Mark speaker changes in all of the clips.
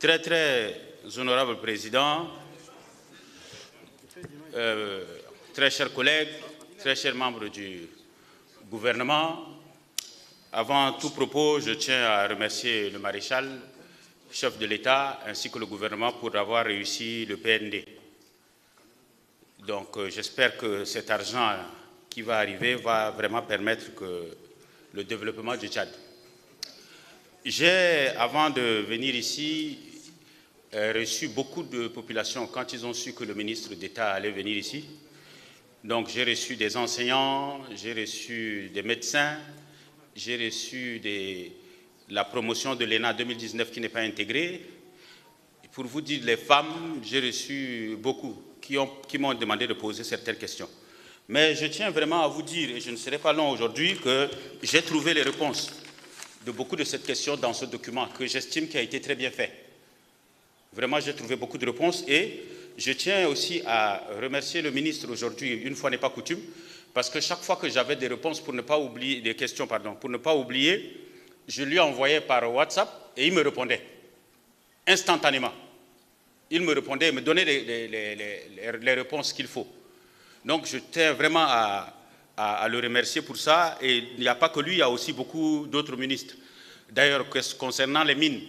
Speaker 1: Très honorable président, très chers collègues, très chers membres du gouvernement, avant tout propos, je tiens à remercier le maréchal, chef de l'État, ainsi que le gouvernement pour avoir réussi le PND. Donc j'espère que cet argent qui va arriver va vraiment permettre que le développement du Tchad. J'ai, avant de venir ici, reçu beaucoup de populations quand ils ont su que le ministre d'État allait venir ici. Donc j'ai reçu des enseignants, j'ai reçu des médecins, j'ai reçu la promotion de l'ENA 2019 qui n'est pas intégrée. Pour vous dire, les femmes, j'ai reçu beaucoup qui m'ont demandé de poser certaines questions. Mais je tiens vraiment à vous dire, et je ne serai pas long aujourd'hui, que j'ai trouvé les réponses de beaucoup de ces questions dans ce document que j'estime qui a été très bien fait. Vraiment, j'ai trouvé beaucoup de réponses et je tiens aussi à remercier le ministre aujourd'hui, une fois n'est pas coutume, parce que chaque fois que j'avais des réponses pour ne pas oublier, des questions, pardon, pour ne pas oublier, je lui envoyais par WhatsApp et il me répondait instantanément. Il me répondait et me donnait les réponses qu'il faut. Donc je tiens vraiment à le remercier pour ça. Et il n'y a pas que lui, il y a aussi beaucoup d'autres ministres. D'ailleurs, concernant les mines,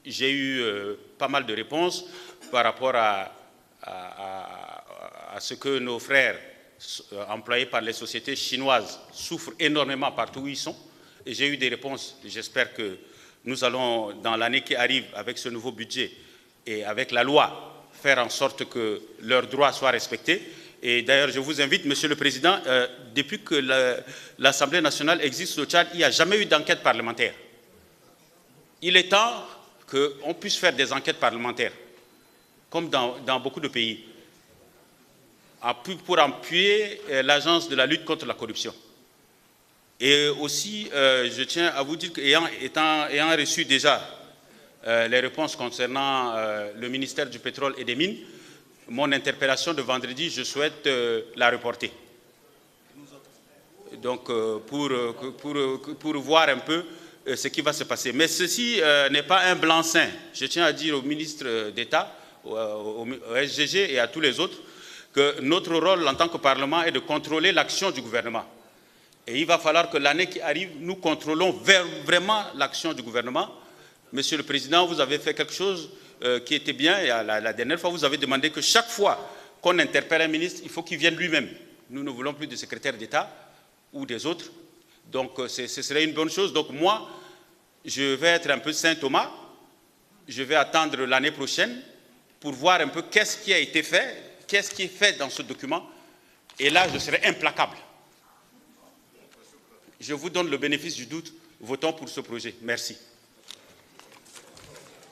Speaker 1: j'ai eu pas mal de réponses par rapport à ce que nos frères employés par les sociétés chinoises souffrent énormément partout où ils sont. Et j'ai eu des réponses. J'espère que nous allons, dans l'année qui arrive, avec ce nouveau budget et avec la loi, faire en sorte que leurs droits soient respectés. Et d'ailleurs, je vous invite, Monsieur le Président, depuis que l'Assemblée nationale existe au Tchad, il n'y a jamais eu d'enquête parlementaire. Il est temps qu'on puisse faire des enquêtes parlementaires, comme dans beaucoup de pays, pour appuyer l'Agence de la lutte contre la corruption. Et aussi, je tiens à vous dire qu'ayant reçu déjà les réponses concernant le ministère du pétrole et des mines, mon interpellation de vendredi, je souhaite la reporter. Donc, pour voir un peu ce qui va se passer. Mais ceci n'est pas un blanc-seing. Je tiens à dire au ministre d'État, au SGG et à tous les autres, que notre rôle en tant que Parlement est de contrôler l'action du gouvernement. Et il va falloir que l'année qui arrive, nous contrôlons vraiment l'action du gouvernement. Monsieur le Président, vous avez fait quelque chose qui était bien. Et la dernière fois, vous avez demandé que chaque fois qu'on interpelle un ministre, il faut qu'il vienne lui-même. Nous ne voulons plus de secrétaire d'État ou des autres. Donc, ce serait une bonne chose. Donc, moi, je vais être un peu Saint Thomas. Je vais attendre l'année prochaine pour voir un peu qu'est-ce qui a été fait, qu'est-ce qui est fait dans ce document. Et là, je serai implacable. Je vous donne le bénéfice du doute. Votons pour ce projet. Merci.